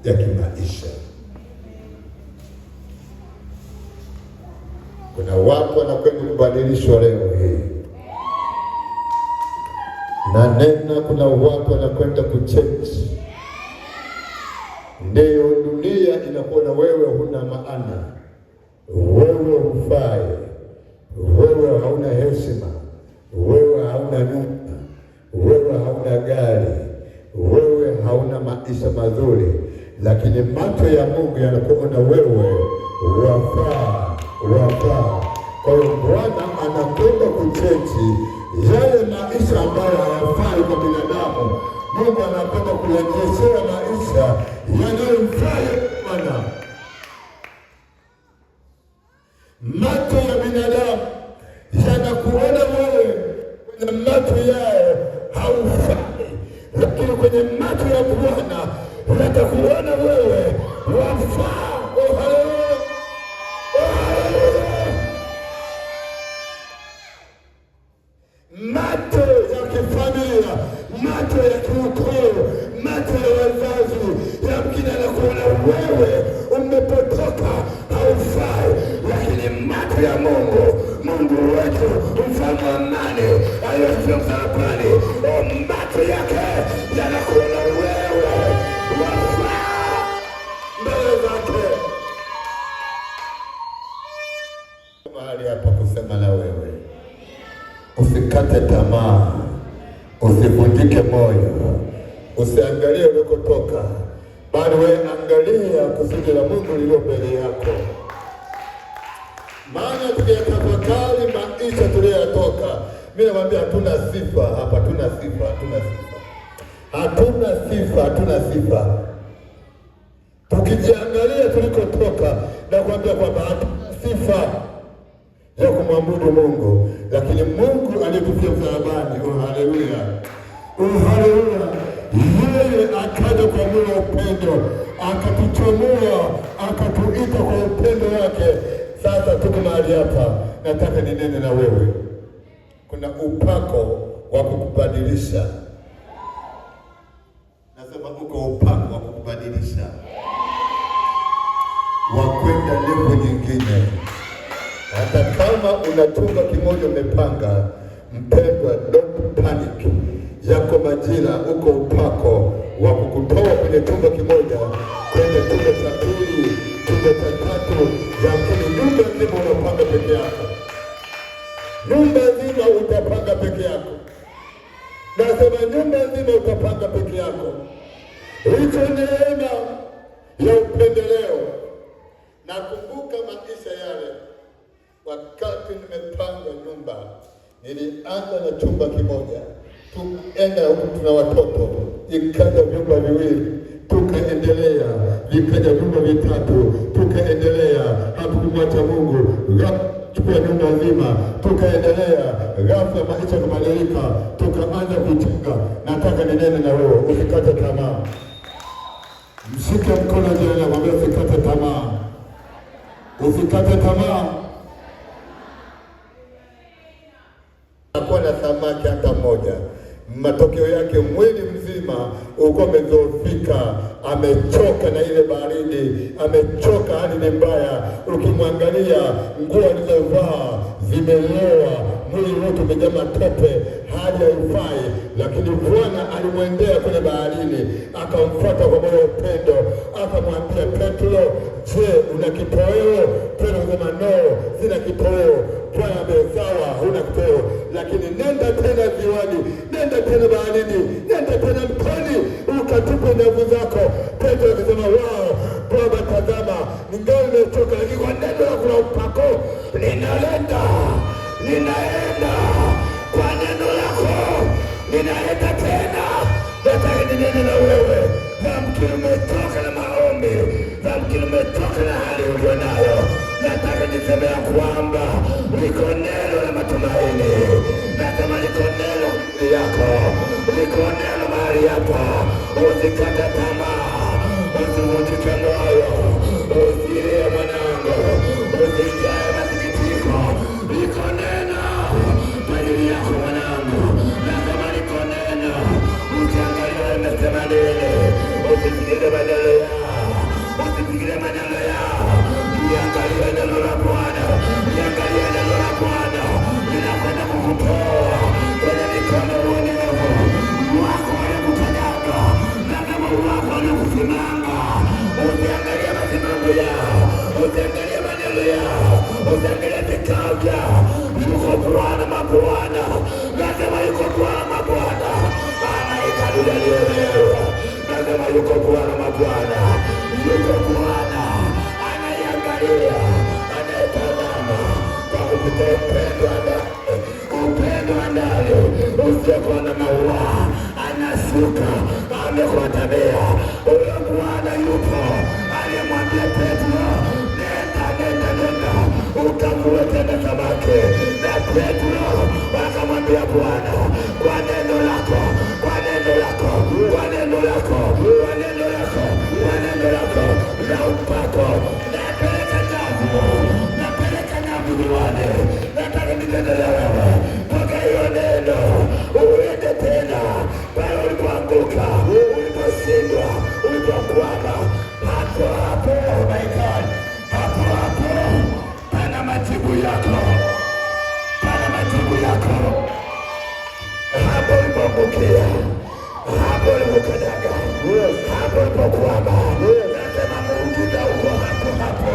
ya kimaisha. Kuna watu wanakwenda kubadilishwa leo hii na nena, kuna watu wanakwenda kuchange. Ndio dunia inakuona wewe huna maana, wewe hufai, wewe hauna heshima, wewe hauna nyumba, wewe hauna gari, wewe hauna maisha mazuri, lakini macho ya Mungu yanakuona wewe wafaa. Kwa hiyo Bwana anakwenda kuchechi yale maisha ambayo hayafai kwa binadamu. Mungu anakwenda kurejeshea maisha yanayofaa Bwana. Macho ya binadamu yanakuona wewe kwenye macho yao haufai, lakini kwenye macho ya Bwana yatakuona wewe wafaa. Oh, haleluya! Macho ya kifamilia, macho ya kiukoo, macho ya wazazi yamkini anakuona wewe umepotoka, haufai, lakini macho ya Mungu wetu, mfalme wa amani aliyefia msalabani, macho yake yanakuona wewe wafaa mbele zake. Mahali hapa kusema na wewe, usikate tamaa, usivunjike moyo, usiangalie ulikotoka, bali wewe angalia kusudi la Mungu lililo mbele yako. Maana tukiyatafakari maisha tuliyotoka, mimi nakwambia hatuna sifa hapa, hatuna sifa. Tukijiangalia tulikotoka, nakwambia kwamba hatuna sifa ya kumwabudu Mungu, lakini Mungu aliyetufia msalabani, haleluya, yeye akaja kwa moyo wa upendo, akatuchomoa, akatuita kwa upendo wake. Sasa tuko mahali hapa, nataka ninene na wewe. Kuna upako wa kukubadilisha. Nasema uko upako wa kukubadilisha, wa kwenda level nyingine. Hata kama una chumba kimoja umepanga, mpendwa, don't panic. Yako majira, uko upako wa kukutoa kwenye chumba kimoja kwenda chumba cha pili, chumba cha tatu. Lakini nyumba nzima unapanga peke yako, nyumba nzima utapanga peke yako. Nasema nyumba nzima utapanga peke yako. Hicho neema ya upendeleo. Nakumbuka maisha yale, wakati nimepanga nyumba, nilianza na chumba kimoja, tukaenda huku tuna watoto, ikaja vyumba viwili, tukaendelea, vikaja vyumba vitatu, tukaendelea, hatukumwacha Mungu, chukua nyumba nzima, tukaendelea, ghafla maisha kubadilika, tukaanza kujenga. Nataka ninene na wewe, usikate tamaa. Mshike mkono jirani na mwambie usikate tamaa. Usikate tamaa. Hakuwa na samaki hata mmoja. Matokeo yake mwili mzima uko umedhoofika, amechoka na ile baridi, amechoka, hali ni mbaya. Ukimwangalia nguo alizovaa zimeloa, mwili wote umejaa matope, hali haifai. Lakini Bwana alimwendea kwenye baharini, akamfuata kwa moyo upendo, akamwambia Petro, je, una kitoweo? Petro akasema no, sina kitoweo. Bwana amesawa, huna kitoweo, lakini nenda tena ziwani, nenda tena baharini, nenda tena mtoni, ukatupe nyavu zako. Petro akasema wao Baba, tazama ningali nimechoka, lakini kwa neno lako la upako ninaenda kwa neno lako, ninaenda tena. Nataka ninene na wewe, namkini umetoka na maombi, namkini umetoka na hali ulio nayo. Nataka niseme ya kwamba liko neno la matumaini. Nasema liko neno yako, liko neno mahali hapa. Usikate tamaa, usivunjike moyo, usilie mwanangu, usijae masikitiko. Liko neno kwa ajili yako mwanangu. Nasema liko neno, usiangalie nimesema nini, usisikilize badala ya usiangalie maneno yao, usiangalie vikao vyao. Yuko Bwana mabwana, nasema yuko Bwana mabwana, anaikalia leo. Nasema yuko Bwana mabwana, yuko Bwana anaiangalia, anaitazama kwa kupitia upendo wa ndani usiokuwa na maua, anashuka amekuatabea. Huyo Bwana yupo, aliyemwambia Petro, nenda ukavue tena samaki. Na Petro akamwambia Bwana, kwa neno lako na upako napeleka nyavu viwani. Nataka nitendele wewe mpaka hiyo neno uende tena pale ulipoanguka, uliposhindwa, ulipokwama. Hapo oh my God, hapo pana majibu yako, hapo ulipoangukia, hapo ulipokanyaga, hapo ulipokwama. Nasema muujiza uko hapo,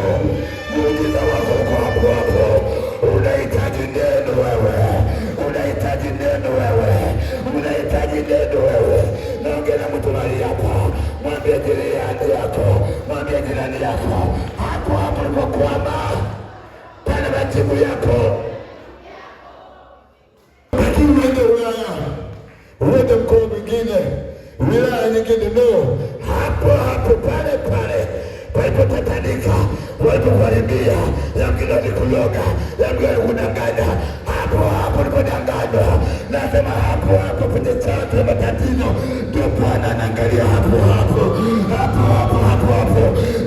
muujiza wako uko hapo. Unahitaji neno wewe, unahitaji neno wewe. Naongea na mtu mahali hapa, mwambie jirani yako, hapo ulipokwama pana majibu yako. Lakini uende Ulaya, uende mkoa mwingine, wilaya nyingine, no, hapo pale palipotatanika, walipokaribia, yamkini walikuloga, yamkini walikudanganya, hapo ulipodanganywa. Nasema hapo kwenye chanzo ya matatizo, ndio Bwana anaangalia hapo.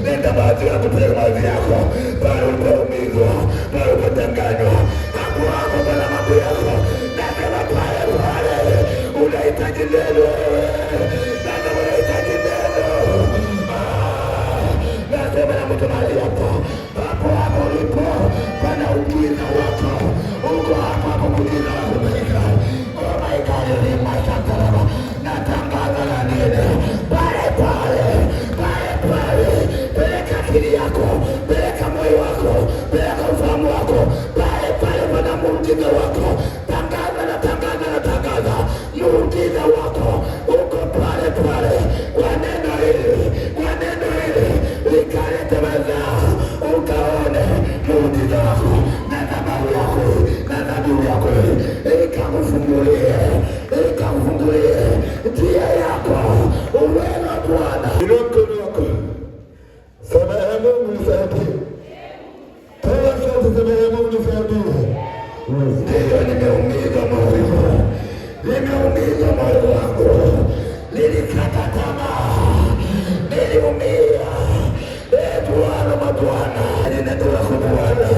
Nenda mawazo yako, peleka mawazo yako pale ulipoumizwa, pale ulipodanganywa, hapo pale mambo yako. Nasema pale unahitaji neno wewe, unahitaji neno. Nasema na mtu mahali hapa, hapo ulipo pana ujiza wako, uko hapo ujiza wako. Oh my God, nimashakaraba, natangaza na neno pale, peleka akili yako, peleka moyo wako, peleka ufahamu wako pale, pana muujiza wako. Tangaza muujiza wako uko pale, kwa neno hili likalete mazao, ukaone muujiza wako na dhabihu yako ikakufungulie njia yako. Uwena Bwana iloko sema ya Mungu nisaidie, sema ya Mungu nisaidie. Ndiyo, nimeumizwa moyo wangu, nilikata tamaa, niliumia. Bwana mabwana, ninatoa kwa Bwana,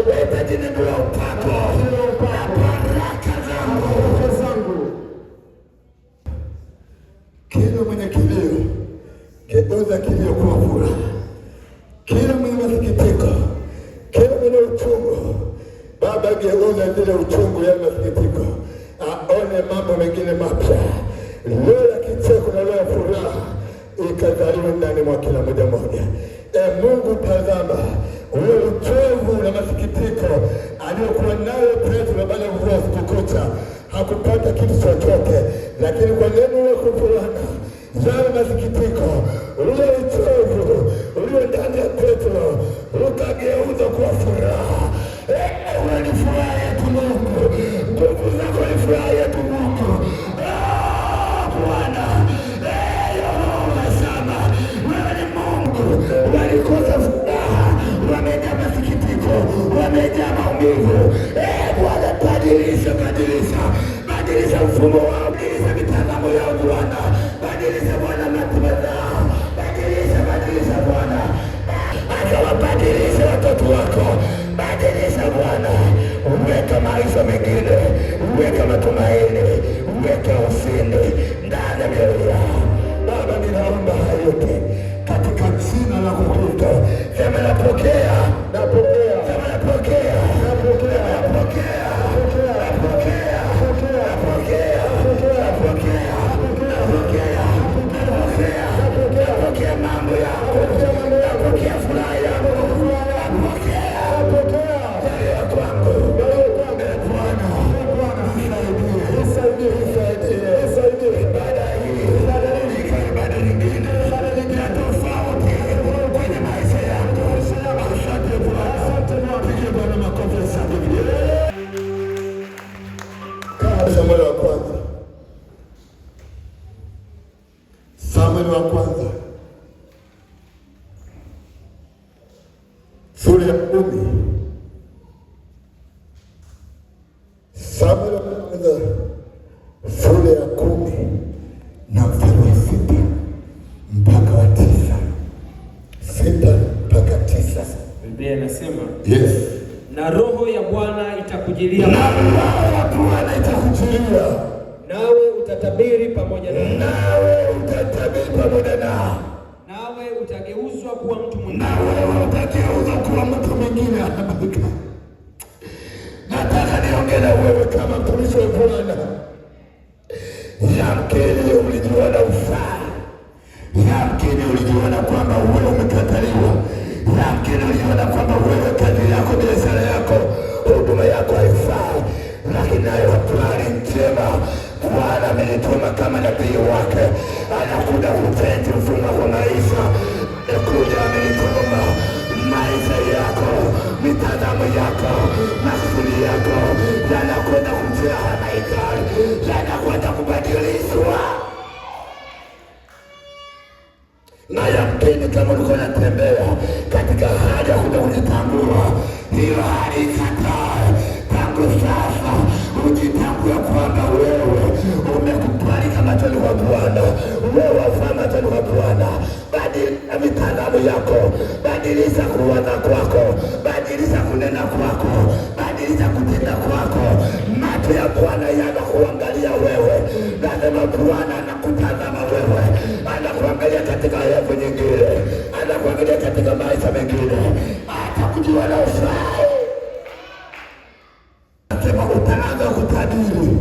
nahitaji neno la upako na baraka zangu. Kila mwenye kilio, geuza kilio kuwa furaha. Kila mwenye masikitiko, kila mwenye uchungu, Baba, geuza zile uchungu ya masikitiko, aone mambo mengine mapya. Leo ya kicheko na leo ya furaha ikazaliwa ndani mwa kila mmoja. Mungu, tazama ule uchovu na masikitiko aliyokuwa nayo Petro baada ya kuvua siku kucha, hakupata kitu chochote, lakini kwa neno lako Bwana, yale masikitiko, ule uchovu ulio ndani ya Petro ukageuza kuwa furaha. Wewe ni furaha yetu Mungu, nguvu zako ni furaha yetu Mungu. Bwana, wewe ni Mungu. Walikosa furaha, wamejaa masikitiko, wamejaa maumivu. Bwana, badilisha mfumo wao, badilisha mitazamo yao Bwana, badilisha Bwana matunda zao, badilisha Bwana, akawabadilisha watoto wako, badilisha Bwana, uweka maisha mengine, uweka matumaini, uweka ushindi ndani ya mioyo yao. Baba, ninaomba hayo yote katika jina la Kristo. Sema napokea, sema napokea. Napokea. sura ya 10. Samueli wa kwanza sura ya 10 na mstari wa 6 mpaka wa 9. 6 mpaka 9. Biblia inasema, yes, na roho ya Bwana itakujilia, na roho ya Bwana itakujilia, nawe utatabiri pamoja nao, nawe utatabiri pamoja nao, nawe utageuzwa kuwa mtu mwingine, nawe utageuzwa kuwa mtu mwingine. Nataka niongee na wewe kama mtumishi wa Bwana. Yamkini ulijiona ufai, yamkini ulijiona kwamba wewe umekataliwa, yamkini ulijiona kwamba wewe kazi yako, biashara yako, huduma yako haifai, lakini nayo habari njema, Bwana amenituma kama nabii wake, anakuja kuchange mfumo wa maisha, anakuja amenituma maisha yako, mitazamo yako, makusudi yako yanakwenda kujaa maikani, yanakwenda kubadilishwa. Na yamkini kama ulikuwa unatembea katika hali ya kuja kujitambua, hiyo hali ikatae. Tangu sasa ujitambue kwamba wewe umekubalika machoni kwa Bwana, wewe wafaa machoni kwa Bwana. Badilisha mitazamo yako, badilisha kuwaza kwako, badilisha kunena kwako, badilisha kutenda kwako. Macho ya Bwana yanakuangalia wewe, nasema Bwana anakutazama wewe, anakuangalia katika level nyingine, anakuangalia katika maisha mengine, atakujua na ufai. Nasema utaanza kutabiri,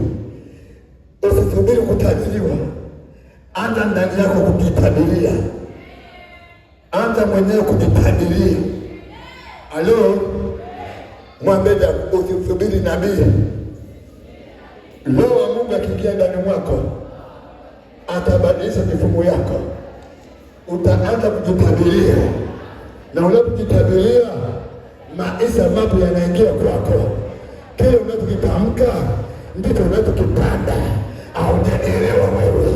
usisubiri kutabiriwa. Anza ndani yako kujitabiria, anza mwenyewe kujitabiria. Halo, mwambie usisubiri nabii. Roho wa Mungu akiingia ndani mwako atabadilisha mifumo yako. Utaanza kujitabiria, na unapojitabiria maisha mapya yanaingia kwako. Kile unachokitamka ndicho unachokipanda. Haujanielewa wewe?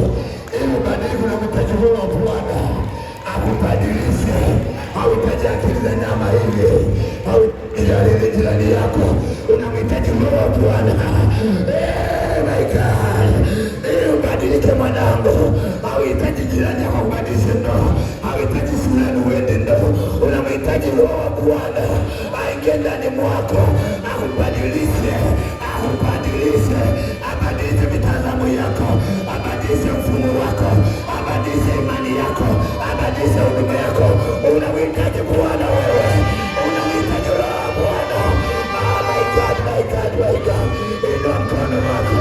Ili badiliko na mtajua wa Bwana akubadilishe. Hauhitaji akili za nyama ile, hauhitaji jirani yako, unamhitaji Roho wa Bwana. My God, ubadilike mwanangu. Hauhitaji jirani yako kubadilisha, ndo hauhitaji fulani uende, ndo unamhitaji Roho wa Bwana aingie ndani mwako, akubadilishe, akubadilishe, abadilishe mitazamo yako, abadilishe mfumo wako, abadilishe imani yako, abadilishe huduma yako. Unamhitaji Bwana wewe, unamhitaji Roho wa Bwana. My God, my God, my God. Inua mkono wako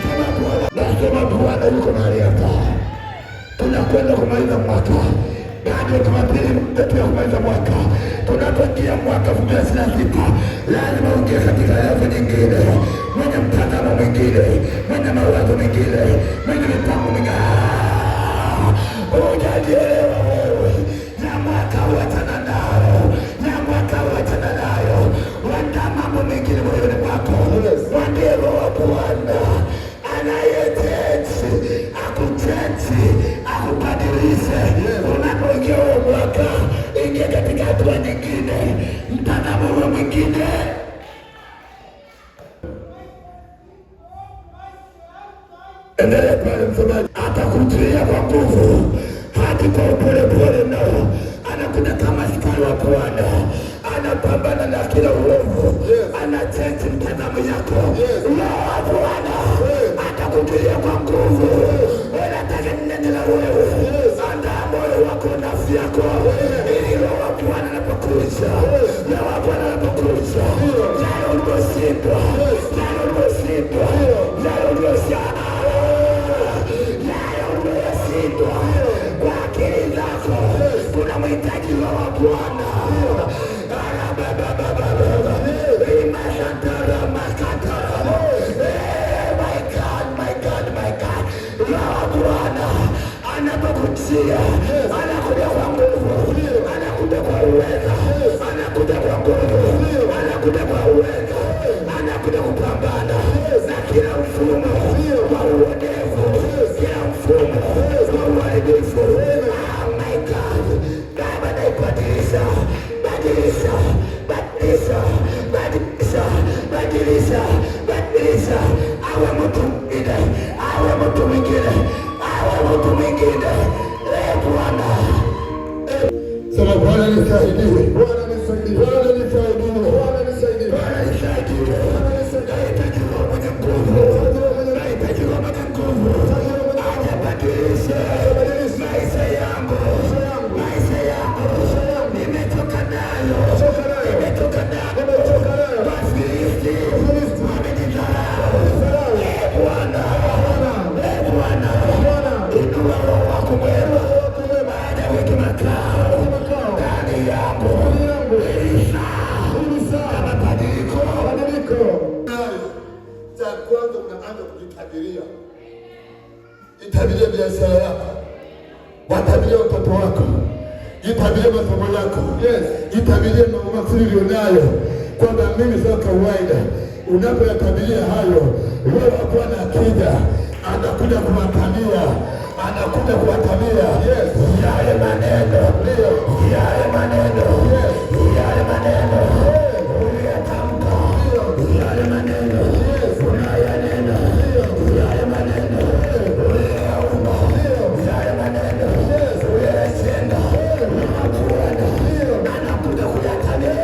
kama Bwana. Nasema Bwana yuko mahali hapa. Tunakwenda kumaliza mwaka. Bado Jumapili yetu ya kumaliza mwaka. Tunapoingia mwaka 2026, lazima uingie katika level nyingine, mwenye mtazamo mwingine, mwenye mawazo mengine, mwenye mipango mingine. Unajielewa wewe? Na mwaka wachana nao, na mwaka wachana nayo. Wanda mambo mengine moyoni mwako. Mwambie Roho wa Bwana anayetenzi, akutenzi, akubadilishe. Unapoingia mwaka, ingia katika hatua nyingine, mtazamo mwingine. Endelea pale msomaji, atakujilia kwa nguvu hadi kwa upole pole, nao anakuja kama askari wa Bwana, anapambana na kila uovu, anachange mtazamo yako. Roho wa Bwana atakujilia kwa nguvu. Nataka ninene na wewe, andaa moyo wako, nafsi yako, ili Roho wa Bwana anapokuja, Roho wa Bwana anapokuja, jana ulioshindwa, jana ulioshindwa, jana ulioshindwa, kwa akili zako unamhitaji Roho wa Bwana. My God, my God, my God. Roho wa Bwana anapokujia, anakuja kwa nguvu, anakuja kwa uweza, anakuja kwa nguvu, anakuja kwa uweza, anakuja kupambana na kila mfumo wa uonevu, kila mfumo wa uharibifu. My God, Baba, naibadilisha, badilisha Sema Bwana nisaidie. Bwana nisaidie. Bwana nisaidie. Bwana nisaidie. Bwana nisaidie. Nahitaji Roho mwenye nguvu. Nahitaji Roho mwenye nguvu. Atabadilisha maisha yangu. Maisha yangu. Nimetoka nayo. Nimetoka nayo. Basi amenidharau. Bwana. Bwana. Inua Roho wako mwema. Baada ya wiki makao. Ndani yangu. Mabadiliko. Cha kwanza unaanza kujitabiria. Jitabirie biashara yako. Watabirie watoto wako. Jitabirie masomo yako. Yes. Jitabirie mambo mazuri ulionayo. Kwamba mimi sio kawaida. Unapoyatabiria hayo, wewe hakuwa na akida. Anakuja kuwatamia. Anakuja kuwatamia. Yes. Yale maneno. Ndio. Yale maneno. Yes. Yale maneno. Unayatamka. Yale maneno. Yes. Unayanena. Yale maneno. Unayaumba. Yale maneno. Yes. Unayatenda. Unakuona. Anakuja kuyatamia.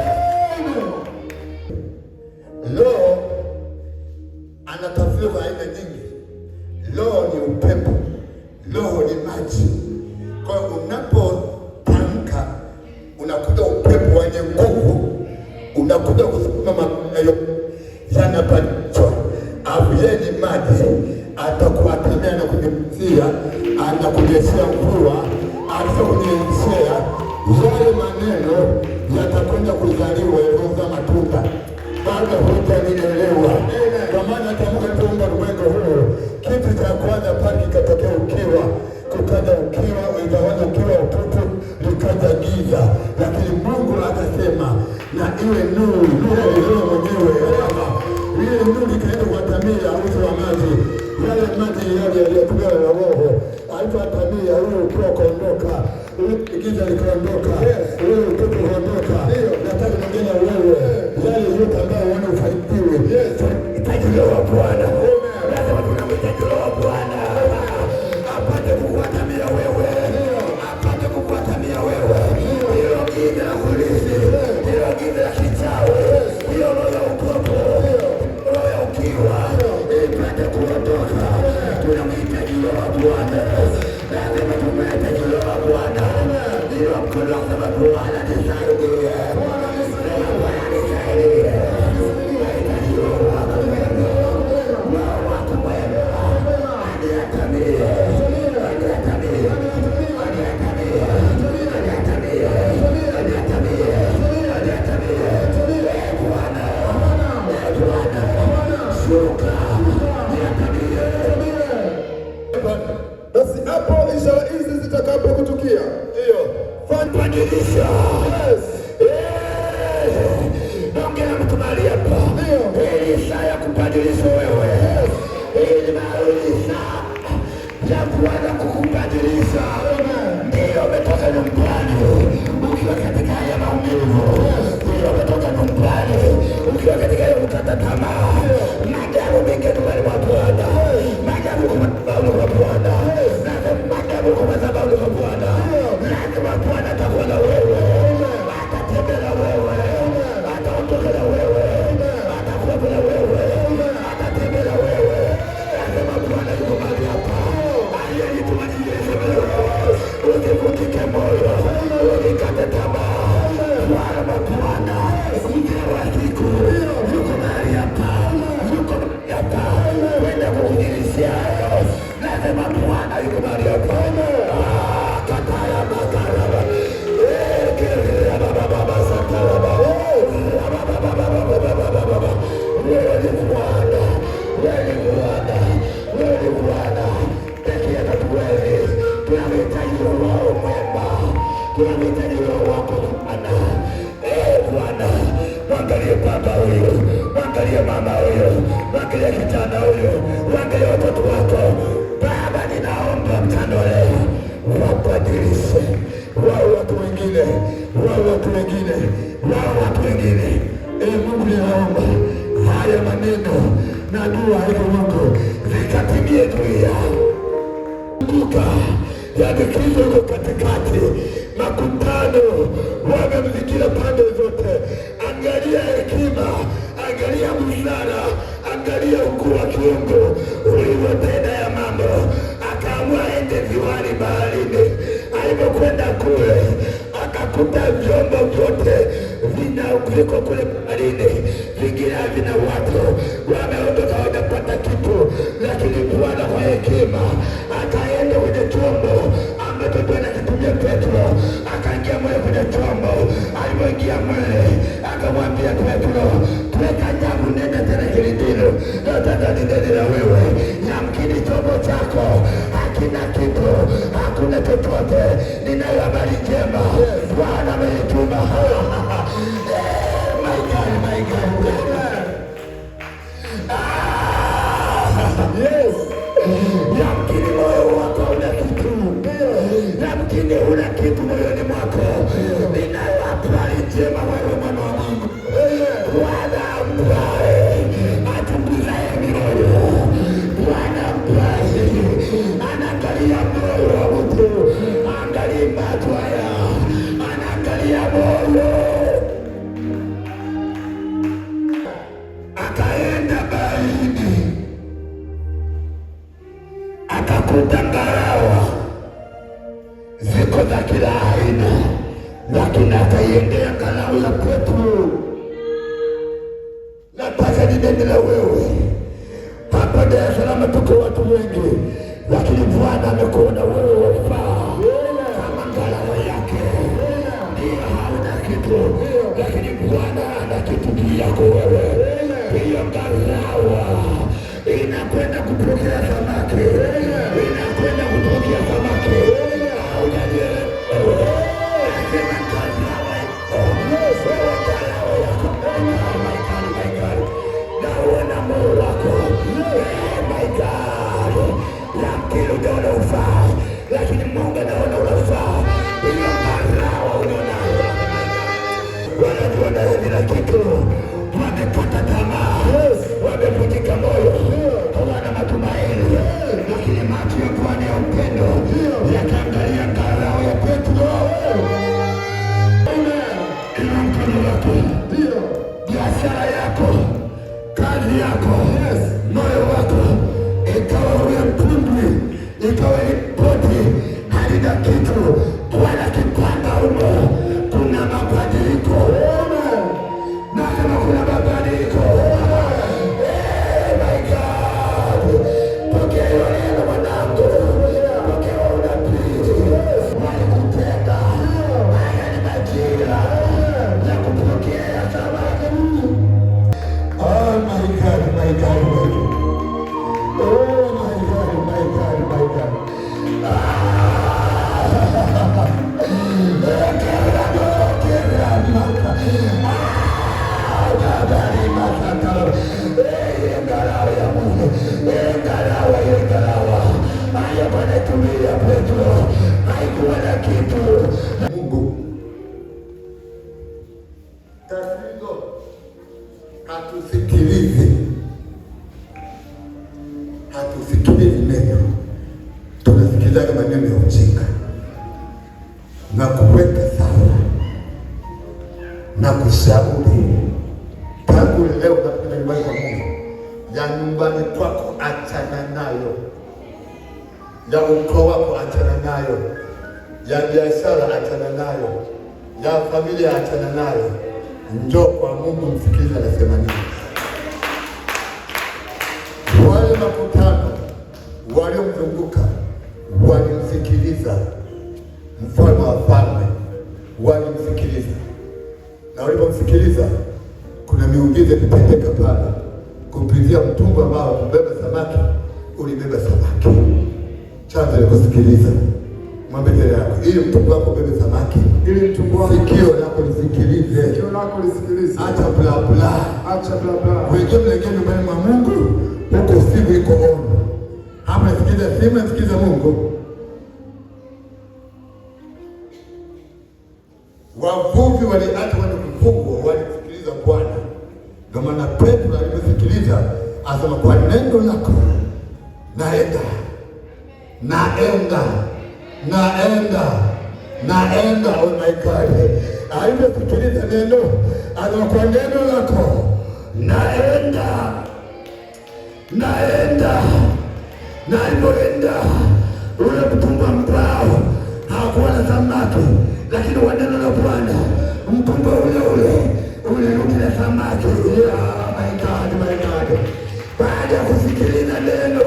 Roho anatafsiri kwa aina nyingi. Roho ni upepo. Roho ni maji. Kwa hiyo unapotamka unakuta upepo wenye nguvu unakuja kusukuma mambo yanapandishwa. Yeye ni maji, atakuatamia na kunyunyizia, anakunyeshea mvua, atakunyeshea. Yale maneno yatakwenda kuzaliwa yaliyoza matunda. Bado hujanielewa. Kwa maana tamka tuumba ulimwengu huu. Kitu cha kwanza pale kikatokea ukiwa. Kukaja ukiwa, ikaanza ukiwa utupu, likaja giza. Lakini Mungu akasema na iwe nuru. Nuru ni Roho mwenyewe. Ile nuru ikaenda kuwatamia uso wa maji. Yale maji yale yaliyotoka na Roho. Alipotamia ule ukiwa kuondoka. Giza likaondoka. Ule utupu kuondoka. Nataka nyingine wewe. Yale yote ambayo wanafaidiwe. Hitaji la Bwana. Lazima tunamhitaji Roho Bwana. Apate kukuatamia wewe. Apate kukuatamia wewe. Hilo giza la kulisi. Hilo giza la kichawi. Hilo roho ya ukopo. Roho ya ukiwa. Ipate kuondoka. Tunamhitaji Roho Bwana. Lazima tumhitaji Roho Bwana. Hilo mkono wa Bwana nisaidie. Bwana nisaidie. Basi hapo ishara hizi zitakapokutukia, ndio badilisha. Ongea mtu mahali hapa, ndio ishara ya kubadilisha wewe. Ili maisha ya Bwana kukubadilisha. Ndio umetoka nyumbani ukiwa katika haya maumivu. Ndio umetoka nyumbani ukiwa katika haya kukata tamaa. Maadamu umeingia nyumbani mwa Bwana. Maadamu uko madhabahu kwa Bwana. Maadamu uko madhabahu kwa Bwana. Lazima Bwana atakuwa na wewe. Atatembea na wewe. Ataondoka na wewe. Atakuwa na wewe. Atatembea na wewe. Lazima Bwana yuko mahali hapa. Aliyekubariki wewe. Usivunjike moyo. Usikate tamaa. Bwana kila siku yuko mahali hapa. Yuko hapa. Kwenda kukudhihirishia. Lazima Bwana yuko mahali hapa. Kataya makaraba. Kelele baba sakaraba. Wewe ni Bwana. Wewe ni Bwana. Wewe ni Bwana. Pekee yako wewe. Tunahitaji Roho mwema. Tunahitaji Roho wako Bwana. Bwana, mwangalie baba huyo, mwangalie mama huyo, mwangalie kijana huyo, mwangalie watoto wako. Baba, ninaomba mchana leo wabadilishe, wao watu wengine, wao watu wengine, wao watu wengine. Mungu, ninaomba haya maneno na dua hizo Mungu zikatimie juu yao. Kumbuka ya Kristo yuko katikati makutano wamemzingira pande zote. Angalia hekima, angalia busara, angalia ukuu wa kiungu ulivyotenda ya mambo. Akaamua ende ziwani baharini. Alipokwenda kule akakuta vyombo vyote viko kule baharini, vingine havina watu, wameondoka hawajapata kitu. Lakini Bwana kwa hekima akaenda kwenye chombo ambacho Bwana akitumia Petro, akaingia mle kwenye chombo. Alipoingia mle akamwambia Petro, tuweka nyavu, nenda tena kilindini, nataka ninene na wewe. Yamkini chombo chako hakina kitu, hakuna chochote. Ninayo habari njema, Bwana amenituma. My God, my God. Yes. Yamkini moyo wako una kitu, yamkini una kitu moyoni mwako. Ninayo habari njema, wewe mwana wa Mungu. Bwana ambaye atumbuzaye mioyo, Bwana ambaye anaangalia moyo wa mtu, angalia macho haya, anaangalia moyo. Akaenda baharini, akakuta ngarawa ziko za kila aina, lakini akaiendea ngarawa ya Petro. Nataka ninene na wewe hapa Dar es Salaam, tuko watu wengi, lakini Bwana amekuona wewe wafaa kama ngarawa yake. Ndiyo hauna kitu, lakini Bwana ana kitu juu yako wewe. Hiyo ngarawa inakwenda kupokea samaki, inakwenda kupokea samaki. Haujaelewa? Nasema ngarawa yako, ngarawa yako. My God, naona moyo wako. My God, yamkini unaona ufai, lakini Mungu anaona unafaa. Hiyo ngarawa unaonayo, wanakuona bila kitu, wamekata tamaa, wamevunjika moyo, hawana matumaini. Lakini macho ya Bwana ya upendo yakaangalia ngarawa ya Petro. Ina mkono wako, biashara yako, kazi yako, moyo wako, ikawa huyo mtumbwi, ikawa boti halina kitu, Bwana akipanda humo kuna mabadiliko. Nasema kuna mabadiliko. My God, pokea hiyo neno mwanangu, pokea unabii. Walikutenda, haya ni majira ya kupokea zawadi. Oh my God, my God, my God. Oh my God, my God, my God. Mungu tatizo hatusikilizi neno, tunasikiliza maneno ya ujinga na kuweka sawa na kushauri. Tangu leo unapokwenda nyumbani kwa Mungu, ya nyumbani kwako achana nayo, ya ukoo wako achana nayo, ya biashara achana nayo, ya familia achana nayo. Njoo kwa Mungu, msikilize anasema nini. Wale makutano waliomzunguka walimsikiliza, mfalme wa falme walimsikiliza, na walipomsikiliza kuna miujiza ilitendeka pale kupitia mtumbo ambao kubeba samaki, ulibeba samaki. Chanzo ni kusikiliza. Mwambie jirani yako, ili mtumbo wako ubebe samaki, ili mtumbo wako, sikio lako lisikilize, sikio lako lisikilize. Acha bla bla, acha bla bla. Wewe mlekeni nyumbani mwa Mungu, huko simu iko on. Hapa sikiliza simu, sikiliza Mungu. Wavuvi waliacha kwenda kufungwa, walisikiliza Bwana. Ndio maana Petro aliposikiliza asema, kwa neno lako naenda, naenda, naenda, naenda. Oh my God, alivyosikiliza neno, anakuwa neno lako, naenda. Na alipoenda ule mtumwa mbao hakuwa na samaki, lakini kwa neno la Bwana mtumwa ule ulirudi na samaki. My God, baada ya kusikiliza neno,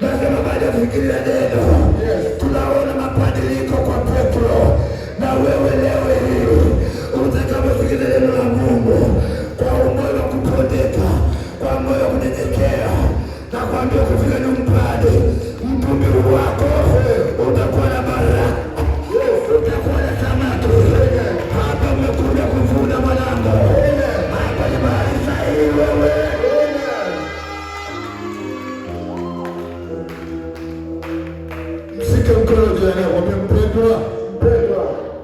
nasema baada ya kusikiliza neno, tunaona mabadiliko kwa Petro. Na wewe leo hii utakaposikiliza neno la Mungu kwa moyo wa kupondeka, kwa moyo wa kunyenyekea, na kuambia kufika nyumbani, mtumishi wako utakuwa na baraka, utakuwa na samaki. Hapa umekuja kuvuna mwanangu, hapa ni mahali sahihi wewe. Mshike mkono jirani yako, mpendwa,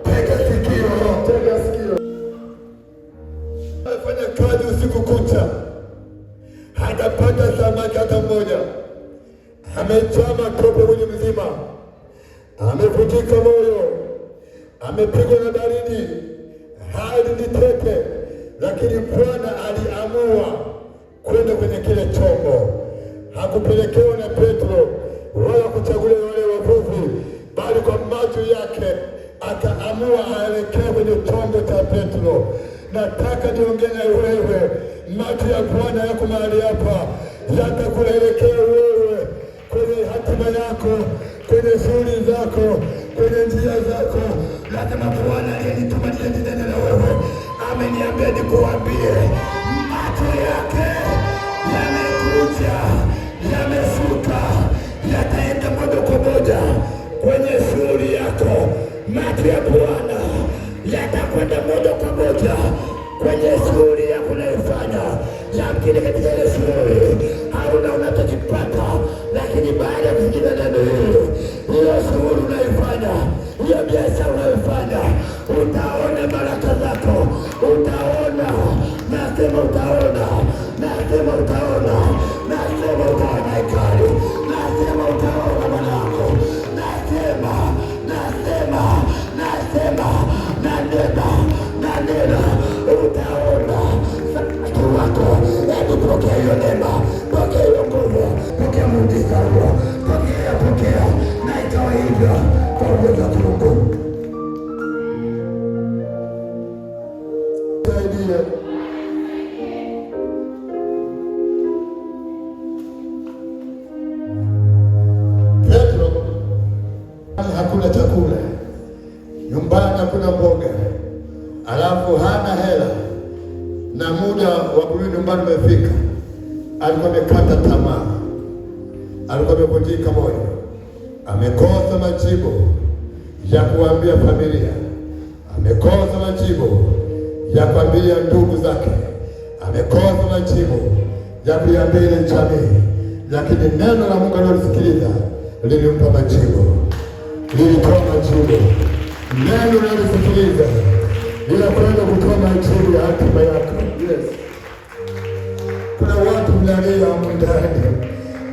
tega sikio. Anafanya kazi usiku kucha, hajapata samaki hata mmoja. Amechama tope mwili mzima, amevunjika moyo, amepigwa na baridi, hali ni tete, lakini Bwana aliamua kwenda kwenye kile chombo. Hakupelekewa na Petro wala kuchaguliwa wale wavuvi, bali kwa macho yake akaamua aelekee kwenye chombo cha Petro. Nataka niongee na wewe, macho ya Bwana yako mahali hapa, yatakuelekea wewe kwenye hatima yako, kwenye shughuli zako, kwenye njia zako. Lazima Bwana alinituma nene na wewe, ameniambia nikuambie, macho yake yamekuja, yameshuka, yataenda moja kwa moja kwenye shughuli yako. Macho ya Bwana yatakwenda moja kwa moja kwenye shughuli yako unayofanya. Yamkini katika ile shughuli hauna unachokipata, lakini baada ya kusikiza neno hilo, hiyo shughuli unayofanya, hiyo biashara unayofanya, utaona baraka zako, utaona. Nasema utaona, nasema utaona, nasema utaona ikali, nasema utaona mwanangu, nasema nanena, utaona samaki wako. Hebu pokea hiyo neema, pokea hiyo nguvu, pokea muujiza huo, pokea, na ikawa hivyo kwa uwezo wa Mungu. Petro hakuna chakula nyumbani, hakuna mboga, alafu hana hela na muda wa kurudi nyumbani umefika. Alikuwa amekata tamaa, alikuwa amevunjika moyo, amekosa majibu ya kuambia familia, amekosa majibu ya kuambia ndugu zake, amekosa majibu ya kuambia ile jamii. Lakini neno la Mungu alilosikiliza lilimpa majibu, lilitoa majibu. Neno unalosikiliza linakwenda kutoa majibu ya hatima yako. Kuna watu mnalia humu ndani,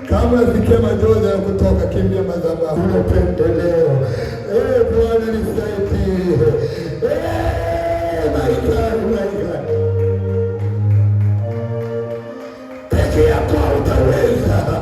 kama nasikia majonzi ya kutoka, kimbia madhabahu. Kuna upendeleo. Bwana nisaidie. My God. Peke yako hautaweza.